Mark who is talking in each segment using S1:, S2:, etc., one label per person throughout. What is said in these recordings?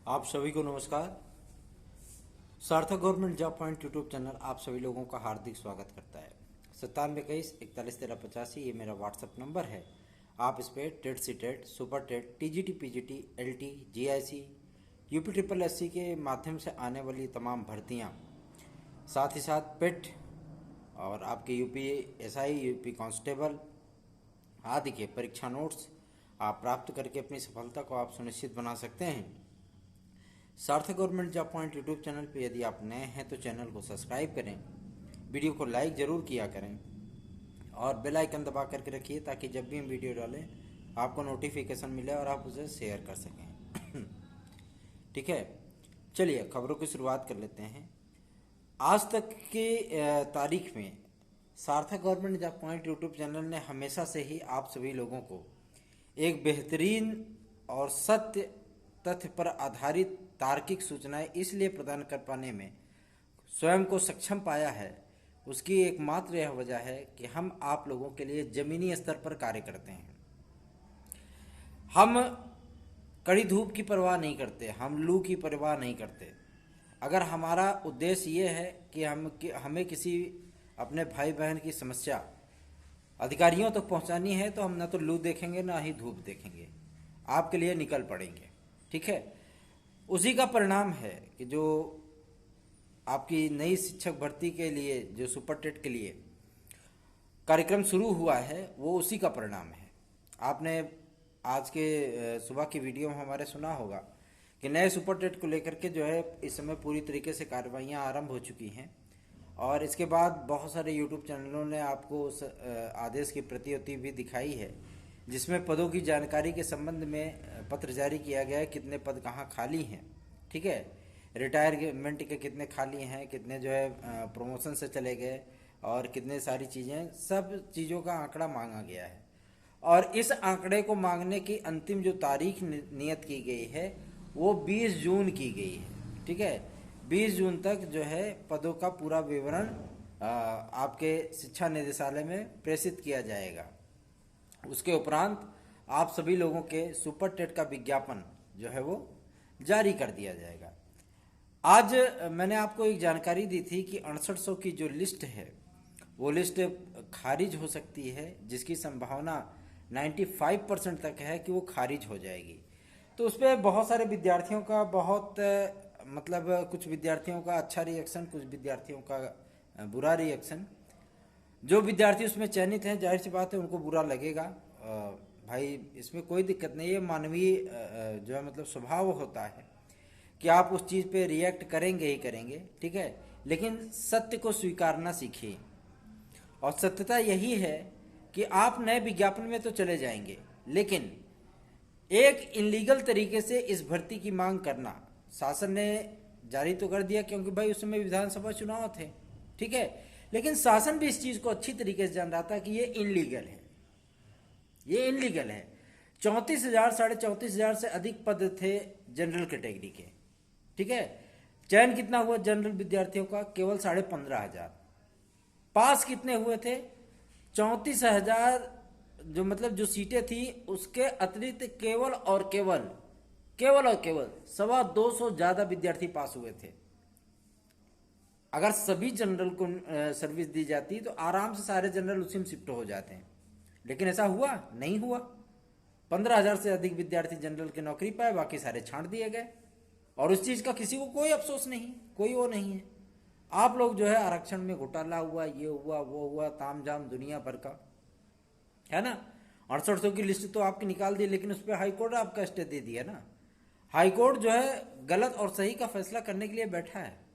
S1: आप सभी को नमस्कार। सार्थक government job point YouTube channel आप सभी लोगों का हार्दिक स्वागत करता है। 9721411385 ये मेरा व्हाट्सएप नंबर है। आप इस पर TET CTET, super TET, TGT, PGT, LT, GIC, UP triple SC के माध्यम से आने वाली तमाम भर्तियां, साथ ही साथ पेट और आपके यूपी एसआई, यूपी कांस्टेबल आदि के परीक्षा नोट्स आप प्राप्त करके अपनी सफलता को आप सुनिश्चित बना सकते हैं। सार्थक government job point YouTube channel पर यदि आप नए हैं तो चैनल को सब्सक्राइब करें, वीडियो को लाइक ज़रूर किया करें और बेल आइकन दबा करके रखिए ताकि जब भी हम वीडियो डालें आपको नोटिफिकेशन मिले और आप उसे शेयर कर सकें। ठीक है, चलिए खबरों की शुरुआत कर लेते हैं। आज तक के तारीख में सार्थक government job point YouTube channel ने हमेशा से ही आप सभी लोगों को एक बेहतरीन और सत्य तथ्य पर आधारित तार्किक सूचनाएं इसलिए प्रदान कर पाने में स्वयं को सक्षम पाया है। उसकी एकमात्र यह वजह है कि हम आप लोगों के लिए जमीनी स्तर पर कार्य करते हैं। हम कड़ी धूप की परवाह नहीं करते, हम लू की परवाह नहीं करते। अगर हमारा उद्देश्य ये है कि हमें किसी अपने भाई बहन की समस्या अधिकारियों तक पहुंचानी है तो हम न तो लू देखेंगे ना ही धूप देखेंगे, आपके लिए निकल पड़ेंगे। ठीक है, उसी का परिणाम है कि जो आपकी नई शिक्षक भर्ती के लिए जो सुपर टेट के लिए कार्यक्रम शुरू हुआ है वो उसी का परिणाम है। आपने आज के सुबह की वीडियो में हमारे सुना होगा कि नए सुपर टेट को लेकर के जो है इस समय पूरी तरीके से कार्रवाइयाँ आरंभ हो चुकी हैं और इसके बाद बहुत सारे यूट्यूब चैनलों ने आपको उस आदेश की प्रतियों भी दिखाई है जिसमें पदों की जानकारी के संबंध में पत्र जारी किया गया है, कितने पद कहाँ खाली हैं। ठीक है, रिटायरमेंट के कितने खाली हैं, कितने जो है प्रमोशन से चले गए और कितने सारी चीज़ें, सब चीज़ों का आंकड़ा मांगा गया है। और इस आंकड़े को मांगने की अंतिम जो तारीख नियत की गई है वो 20 जून की गई है। ठीक है, 20 जून तक जो है पदों का पूरा विवरण आपके शिक्षा निदेशालय में प्रेषित किया जाएगा। उसके उपरांत आप सभी लोगों के सुपर टेट का विज्ञापन जो है वो जारी कर दिया जाएगा। आज मैंने आपको एक जानकारी दी थी कि 6800 की जो लिस्ट है वो लिस्ट खारिज हो सकती है, जिसकी संभावना 95% तक है कि वो खारिज हो जाएगी। तो उस पर बहुत सारे विद्यार्थियों का कुछ विद्यार्थियों का अच्छा रिएक्शन, कुछ विद्यार्थियों का बुरा रिएक्शन। जो विद्यार्थी उसमें चयनित हैं जाहिर सी बात है उनको बुरा लगेगा, भाई इसमें कोई दिक्कत नहीं है, मानवीय जो है स्वभाव होता है कि आप उस चीज़ पे रिएक्ट करेंगे ही करेंगे। ठीक है, लेकिन सत्य को स्वीकारना सीखिए और सत्यता यही है कि आप नए विज्ञापन में तो चले जाएंगे लेकिन एक इनलीगल तरीके से इस भर्ती की मांग करना शासन ने जारी तो कर दिया क्योंकि भाई उस समय विधानसभा चुनाव थे। ठीक है, लेकिन शासन भी इस चीज को अच्छी तरीके से जान रहा था कि ये इनलीगल है, ये इनलीगल है। 34,000 34,500 से अधिक पद थे जनरल कैटेगरी के। ठीक है, चयन कितना हुआ जनरल विद्यार्थियों का? केवल 15,500। पास कितने हुए थे? 34,000 जो सीटें थी उसके अतिरिक्त केवल और केवल 225 ज्यादा विद्यार्थी पास हुए थे। अगर सभी जनरल को सर्विस दी जाती तो आराम से सारे जनरल उसी में शिफ्ट हो जाते हैं, लेकिन ऐसा हुआ नहीं हुआ। 15,000 से अधिक विद्यार्थी जनरल की नौकरी पाए, बाकी सारे छांट दिए गए और उस चीज का किसी को कोई अफसोस नहीं, कोई वो नहीं है। आप लोग जो है आरक्षण में घोटाला हुआ, ये हुआ वो हुआ, ताम झाम दुनिया भर का है ना। 6800 की लिस्ट तो आपकी निकाल दी लेकिन उस पर हाईकोर्ट आपका स्टे दे दिया ना। हाईकोर्ट जो है गलत और सही का फैसला करने के लिए बैठा है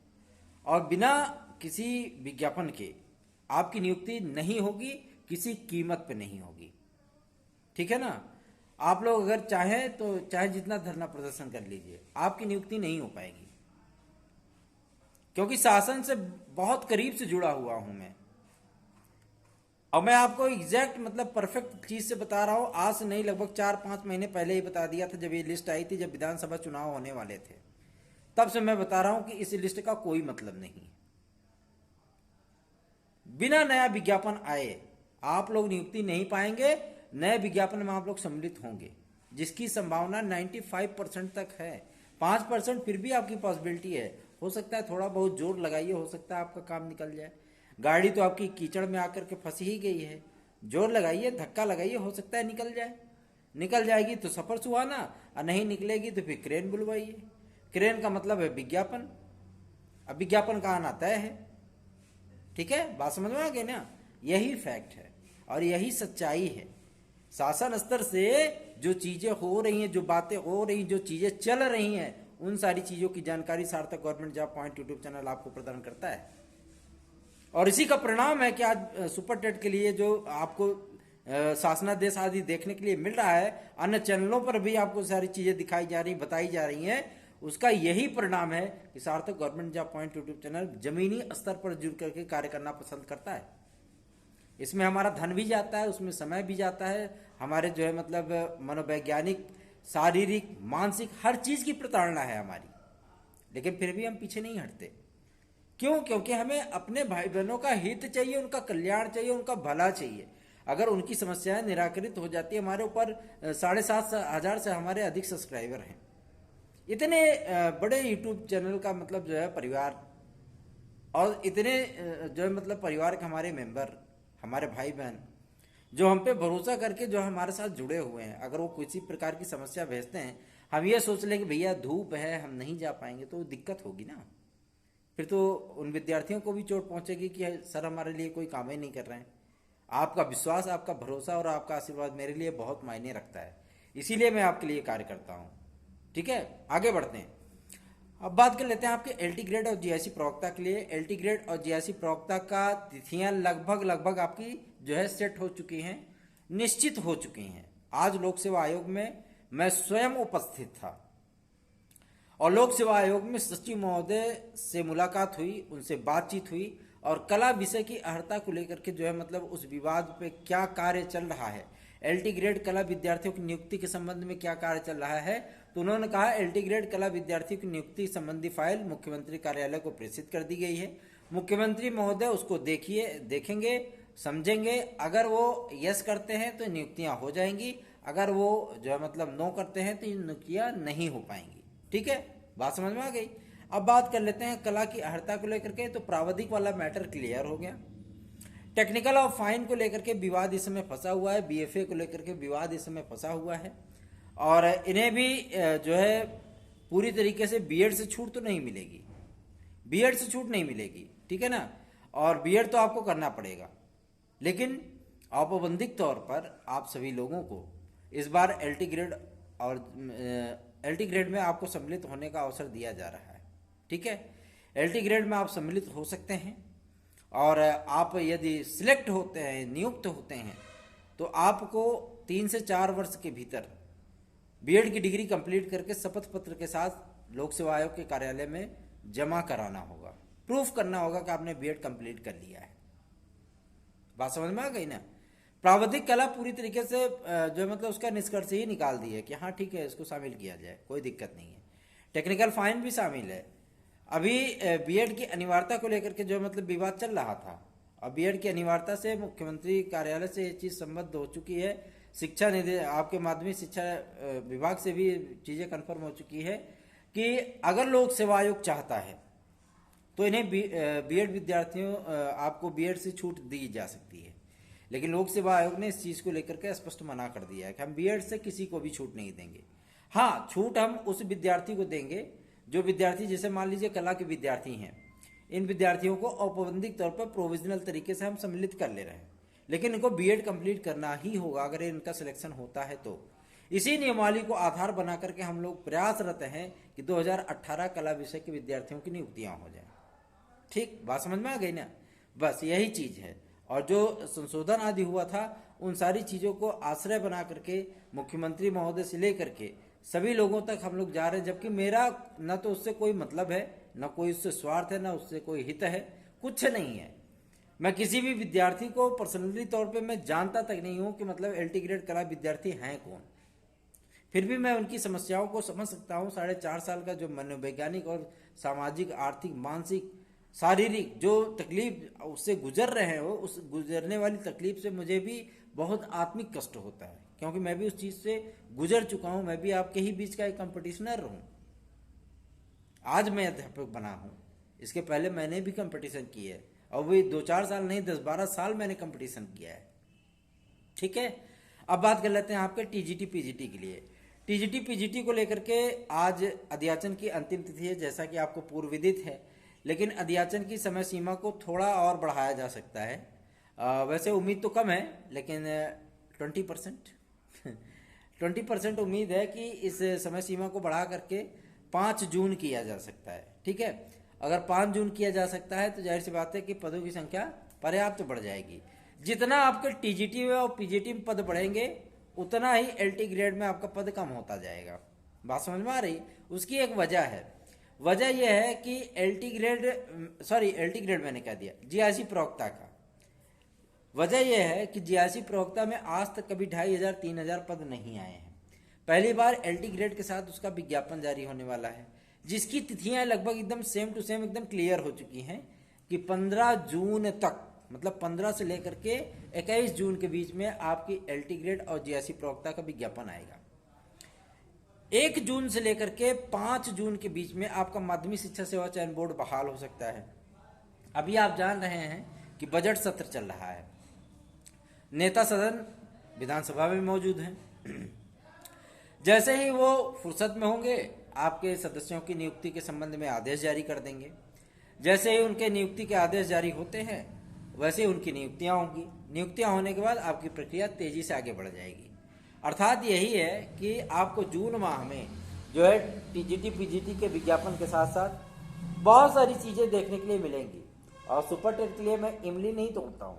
S1: और बिना किसी विज्ञापन के आपकी नियुक्ति नहीं होगी, किसी कीमत पे नहीं होगी। ठीक है ना, आप लोग अगर चाहें तो चाहे जितना धरना प्रदर्शन कर लीजिए, आपकी नियुक्ति नहीं हो पाएगी क्योंकि शासन से बहुत करीब से जुड़ा हुआ हूं मैं। और मैं आपको एग्जैक्ट परफेक्ट चीज से बता रहा हूं, आज से नहीं, लगभग 4-5 महीने पहले ही बता दिया था जब ये लिस्ट आई थी, जब विधानसभा चुनाव होने वाले थे, तब से मैं बता रहा हूं कि इस लिस्ट का कोई मतलब नहीं। बिना नया विज्ञापन आए आप लोग नियुक्ति नहीं पाएंगे, नए विज्ञापन में आप लोग सम्मिलित होंगे जिसकी संभावना 95% तक है। 5% फिर भी आपकी पॉसिबिलिटी है, हो सकता है थोड़ा बहुत जोर लगाइए, हो सकता है आपका काम निकल जाए। गाड़ी तो आपकी कीचड़ में आकर के फंसी ही गई है, जोर लगाइए, धक्का लगाइए, हो सकता है निकल जाए। निकल जाएगी तो सफर सुहाना, और नहीं निकलेगी तो फिर क्रेन बुलवाइए। क्रेन का मतलब है विज्ञापन, अब विज्ञापन का आना तय है। ठीक है, बात समझ में आ गई ना? यही फैक्ट है और यही सच्चाई है। शासन स्तर से जो चीजें हो रही हैं, जो बातें हो रही हैं, जो चीजें चल रही हैं, उन सारी चीजों की जानकारी सार्थक government job point YouTube channel आपको प्रदान करता है। और इसी का परिणाम है कि आज सुपर टेट के लिए जो आपको शासनादेश आदि देखने के लिए मिल रहा है, अन्य चैनलों पर भी आपको सारी चीजें दिखाई जा रही, बताई जा रही हैं, उसका यही परिणाम है कि सार्थक government job point YouTube channel जमीनी स्तर पर जुड़ करके कार्य करना पसंद करता है। इसमें हमारा धन भी जाता है, उसमें समय भी जाता है, हमारे जो है मतलब मनोवैज्ञानिक, शारीरिक, मानसिक हर चीज की प्रताड़ना है हमारी, लेकिन फिर भी हम पीछे नहीं हटते। क्यों? क्योंकि हमें अपने भाई बहनों का हित चाहिए, उनका कल्याण चाहिए, उनका भला चाहिए। अगर उनकी समस्याएं निराकरित हो जाती है, हमारे ऊपर 7,500 से हमारे अधिक सब्सक्राइबर हैं, इतने बड़े यूट्यूब चैनल का मतलब जो है परिवार, और इतने जो है मतलब परिवार के हमारे मेंबर, हमारे भाई बहन जो हम पे भरोसा करके जो हमारे साथ जुड़े हुए हैं, अगर वो किसी प्रकार की समस्या भेजते हैं, हम ये सोच लें कि भैया धूप है, हम नहीं जा पाएंगे, तो दिक्कत होगी ना। फिर तो उन विद्यार्थियों को भी चोट पहुंचेगी कि सर हमारे लिए कोई काम ही नहीं कर रहे हैं। आपका विश्वास, आपका भरोसा और आपका आशीर्वाद मेरे लिए बहुत मायने रखता है, इसीलिए मैं आपके लिए कार्य करता हूँ। ठीक है, आगे बढ़ते हैं। अब बात कर लेते हैं आपके एलटी ग्रेड और जीआईसी प्रवक्ता के लिए। एलटी ग्रेड और जीआईसी प्रवक्ता का तिथियां लगभग आपकी जो है सेट हो चुकी हैं, निश्चित हो चुकी हैं। आज लोक सेवा आयोग में मैं स्वयं उपस्थित था और लोक सेवा आयोग में सचिव महोदय से मुलाकात हुई, उनसे बातचीत हुई और कला विषय की अर्हता को लेकर के जो है मतलब उस विवाद पे क्या कार्य चल रहा है, एलटी ग्रेड कला विद्यार्थियों की नियुक्ति के संबंध में क्या कार्य चल रहा है, तो उन्होंने कहा एलटी ग्रेड कला विद्यार्थियों की नियुक्ति संबंधी फाइल मुख्यमंत्री कार्यालय को प्रेषित कर दी गई है। मुख्यमंत्री महोदय उसको देखेंगे, समझेंगे, अगर वो यस करते हैं तो नियुक्तियां हो जाएंगी, अगर वो जो है मतलब नो करते हैं तो नियुक्तियां नहीं हो पाएंगी। ठीक है, बात समझ में आ गई। अब बात कर लेते हैं कला की अर्हता को लेकर के, तो प्रावधिक वाला मैटर क्लियर हो गया। टेक्निकल और फाइन को लेकर के विवाद इस समय फंसा हुआ है, बीएफए को लेकर के विवाद इस समय फंसा हुआ है, और इन्हें भी जो है पूरी तरीके से बीएड से छूट तो नहीं मिलेगी, बीएड से छूट नहीं मिलेगी, ठीक है ना। और बीएड तो आपको करना पड़ेगा, लेकिन औपबंधिक तौर पर आप सभी लोगों को इस बार एलटी ग्रेड और एलटी ग्रेड में आपको सम्मिलित होने का अवसर दिया जा रहा है। ठीक है, एलटी ग्रेड में आप सम्मिलित हो सकते हैं, और आप यदि सिलेक्ट होते हैं, नियुक्त होते हैं, तो आपको 3 से 4 वर्ष के भीतर बीएड की डिग्री कंप्लीट करके शपथ पत्र के साथ लोक सेवा आयोग के कार्यालय में जमा कराना होगा, प्रूफ करना होगा कि आपने बीएड कंप्लीट कर लिया है। बात समझ में आ गई ना। प्रावधिक कला पूरी तरीके से जो मतलब उसका निष्कर्ष ही निकाल दी है कि हाँ ठीक है, इसको शामिल किया जाए, कोई दिक्कत नहीं है। टेक्निकल फाइन भी शामिल है। अभी बीएड की अनिवार्यता को लेकर के जो मतलब विवाद चल रहा था, और बीएड की अनिवार्यता से मुख्यमंत्री कार्यालय से ये चीज संबद्ध हो चुकी है, शिक्षा निधि आपके माध्यमिक शिक्षा विभाग से भी चीजें कंफर्म हो चुकी है कि अगर लोक सेवा आयोग चाहता है तो इन्हें बीएड विद्यार्थियों आपको बीएड से छूट दी जा सकती है, लेकिन लोक सेवा आयोग ने इस चीज को लेकर के स्पष्ट मना कर दिया है कि हम बीएड से किसी को भी छूट नहीं देंगे। हाँ, छूट हम उस विद्यार्थी को देंगे जो विद्यार्थी, जैसे मान लीजिए कला के विद्यार्थी हैं, इन विद्यार्थियों को औपबंधिक तौर पर प्रोविजनल तरीके से हम सम्मिलित कर ले रहे हैं, लेकिन इनको बीएड कंप्लीट करना ही होगा अगर इनका सिलेक्शन होता है तो। इसी नियमावली को आधार बना करके हम लोग प्रयासरत हैं कि 2018 कला विषय के विद्यार्थियों की नियुक्तियां हो जाए। ठीक, बात समझ में आ गई ना। बस यही चीज है, और जो संशोधन आदि हुआ था उन सारी चीजों को आश्रय बना करके मुख्यमंत्री महोदय से लेकर के सभी लोगों तक हम लोग जा रहे हैं, जबकि मेरा न तो उससे कोई मतलब है, न कोई उससे स्वार्थ है, न उससे कोई हित है, कुछ नहीं है। मैं किसी भी विद्यार्थी को पर्सनली तौर पे मैं जानता तक नहीं हूं कि मतलब एलटी ग्रेड कला विद्यार्थी हैं कौन, फिर भी मैं उनकी समस्याओं को समझ सकता हूं। 4.5 साल का जो मनोवैज्ञानिक और सामाजिक, आर्थिक, मानसिक, शारीरिक जो तकलीफ उससे गुजर रहे हैं, वो उस गुजरने वाली तकलीफ से मुझे भी बहुत आत्मिक कष्ट होता है, क्योंकि मैं भी उस चीज से गुजर चुका हूं, मैं भी आपके ही बीच का एक कंपटीशनर हूं। आज मैं अध्यापक बना हूँ, इसके पहले मैंने भी कंपटीशन किया है, और वही 2-4 साल नहीं 10-12 साल मैंने कंपटीशन किया है। ठीक है, अब बात कर लेते हैं आपके टीजीटी पीजीटी के लिए। टीजीटी पीजीटी को लेकर के आज अध्याचन की अंतिम तिथि है, जैसा कि आपको पूर्व विदित है, लेकिन अध्याचन की समय सीमा को थोड़ा और बढ़ाया जा सकता है। वैसे उम्मीद तो कम है, लेकिन 20% 20% उम्मीद है कि इस समय सीमा को बढ़ा करके 5 जून किया जा सकता है। ठीक है, अगर 5 जून किया जा सकता है तो जाहिर सी बात है कि पदों की संख्या पर्याप्त बढ़ जाएगी। जितना आपके टीजीटी में और पीजीटी में पद बढ़ेंगे, उतना ही एलटी ग्रेड में आपका पद कम होता जाएगा। बात समझ में आ रही? उसकी एक वजह है, वजह यह है कि एलटी ग्रेड मैंने कह दिया, जीआईसी प्रवक्ता का। वजह यह है कि जीआईसी प्रवक्ता में आज तक कभी 2500-3000 पद नहीं आए हैं। पहली बार एलटी ग्रेड के साथ उसका विज्ञापन जारी होने वाला है, जिसकी तिथियां लगभग एकदम सेम टू सेम एकदम क्लियर हो चुकी हैं कि 15 जून तक, मतलब 15 से लेकर के 21 जून के बीच में आपकी एलटी ग्रेड और जीआईसी प्रवक्ता का विज्ञापन आएगा। 1 जून से लेकर के 5 जून के बीच में आपका माध्यमिक शिक्षा सेवा चयन बोर्ड बहाल हो सकता है। अभी आप जान रहे हैं कि बजट सत्र चल रहा है, नेता सदन विधानसभा में मौजूद हैं। जैसे ही वो फुर्सत में होंगे, आपके सदस्यों की नियुक्ति के संबंध में आदेश जारी कर देंगे। जैसे ही उनके नियुक्ति के आदेश जारी होते हैं, वैसे ही उनकी नियुक्तियां होंगी। नियुक्तियां होने के बाद आपकी प्रक्रिया तेजी से आगे बढ़ जाएगी। अर्थात यही है कि आपको जून माह में जो है टीजीटी पीजीटी के विज्ञापन के साथ साथ बहुत सारी चीजें देखने के लिए मिलेंगी। और सुपर टेट के लिए मैं इमली नहीं तोड़ता हूँ,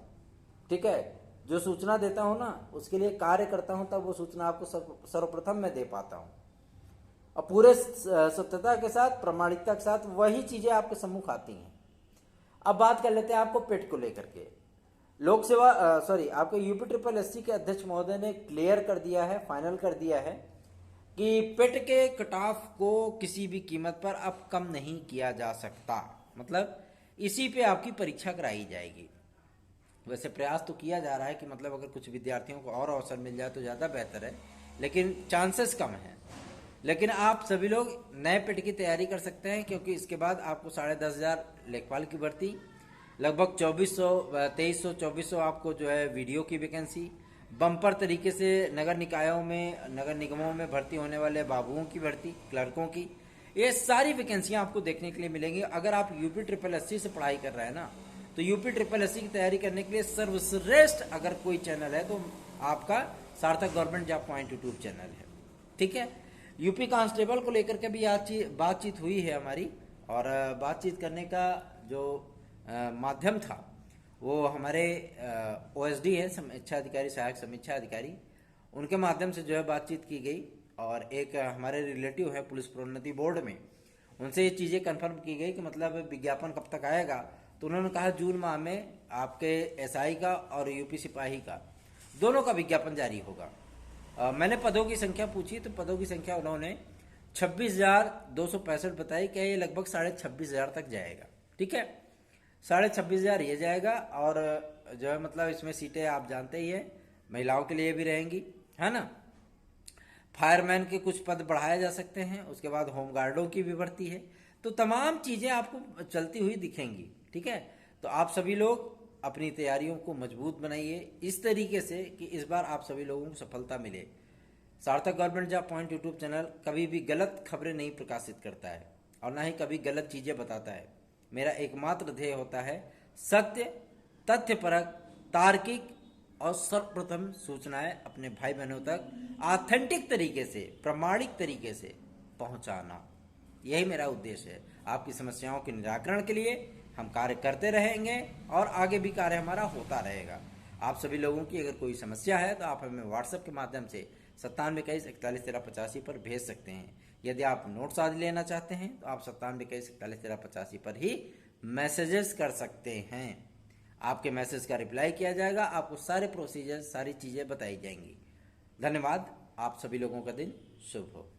S1: ठीक है, जो सूचना देता हूँ ना, उसके लिए कार्य करता हूँ, तब वो सूचना आपको सर्वप्रथम मैं दे पाता हूँ, और पूरे सत्यता के साथ, प्रामाणिकता के साथ वही चीजें आपके सम्मुख आती हैं। अब बात कर लेते हैं आपको पेट को लेकर के। लोक सेवा आपके यूपी ट्रिपल एससी के अध्यक्ष महोदय ने क्लियर कर दिया है, फाइनल कर दिया है कि पेट के कट ऑफ को किसी भी कीमत पर अब कम नहीं किया जा सकता, मतलब इसी पे आपकी परीक्षा कराई जाएगी। वैसे प्रयास तो किया जा रहा है कि मतलब अगर कुछ विद्यार्थियों को और अवसर मिल जाए तो ज़्यादा बेहतर है, लेकिन चांसेस कम हैं। लेकिन आप सभी लोग नए पेट की तैयारी कर सकते हैं, क्योंकि इसके बाद आपको 10,500 लेखपाल की भर्ती, लगभग 2300 आपको जो है वीडियो की वैकेंसी, बम्पर तरीके से नगर निकायों में, नगर निगमों में भर्ती होने वाले बाबुओं की भर्ती, क्लर्कों की, ये सारी वैकेंसियां आपको देखने के लिए मिलेंगी। अगर आप यूपी ट्रिपल एससी से पढ़ाई कर रहे हैं ना, तो यूपी ट्रिपल एससी की तैयारी करने के लिए सर्वश्रेष्ठ अगर कोई चैनल है तो आपका सार्थक government job point YouTube channel है। ठीक है, यूपी कांस्टेबल को लेकर के भी बातचीत हुई है हमारी, और बातचीत करने का जो माध्यम था वो हमारे ओएसडी है, समीक्षा अधिकारी, सहायक समीक्षा अधिकारी, उनके माध्यम से जो है बातचीत की गई। और एक हमारे रिलेटिव है पुलिस प्रोन्नति बोर्ड में, उनसे ये चीज़ें कंफर्म की गई कि मतलब विज्ञापन कब तक आएगा। तो उन्होंने कहा जून माह में आपके एसआई का और यूपी सिपाही का दोनों का विज्ञापन जारी होगा। मैंने पदों की संख्या पूछी तो पदों की संख्या उन्होंने 26,265 बताई। क्या ये लगभग 26,500 तक जाएगा। ठीक है, 26,500 ये जाएगा। और जो है मतलब इसमें सीटें आप जानते ही है, महिलाओं के लिए भी रहेंगी, है ना। फायरमैन के कुछ पद बढ़ाए जा सकते हैं, उसके बाद होमगार्डों की भी भर्ती है। तो तमाम चीज़ें आपको चलती हुई दिखेंगी। ठीक है, तो आप सभी लोग अपनी तैयारियों को मजबूत बनाइए इस तरीके से कि इस बार आप सभी लोगों को सफलता मिले। सार्थक government job point YouTube channel कभी भी गलत खबरें नहीं प्रकाशित करता है और ना ही कभी गलत चीज़ें बताता है। मेरा एकमात्र ध्येय होता है सत्य, तथ्यपरक, तार्किक और सर्वप्रथम सूचनाएं अपने भाई बहनों तक ऑथेंटिक तरीके से, प्रामाणिक तरीके से पहुंचाना। यही मेरा उद्देश्य है। आपकी समस्याओं के निराकरण के लिए हम कार्य करते रहेंगे और आगे भी कार्य हमारा होता रहेगा। आप सभी लोगों की अगर कोई समस्या है तो आप हमें व्हाट्सएप के माध्यम से 9721411385 पर भेज सकते हैं। यदि आप नोट्स आदि लेना चाहते हैं तो आप 9721411385 पर ही मैसेजेस कर सकते हैं। आपके मैसेज का रिप्लाई किया जाएगा, आपको सारे प्रोसीजर, सारी चीज़ें बताई जाएंगी। धन्यवाद। आप सभी लोगों का दिन शुभ हो।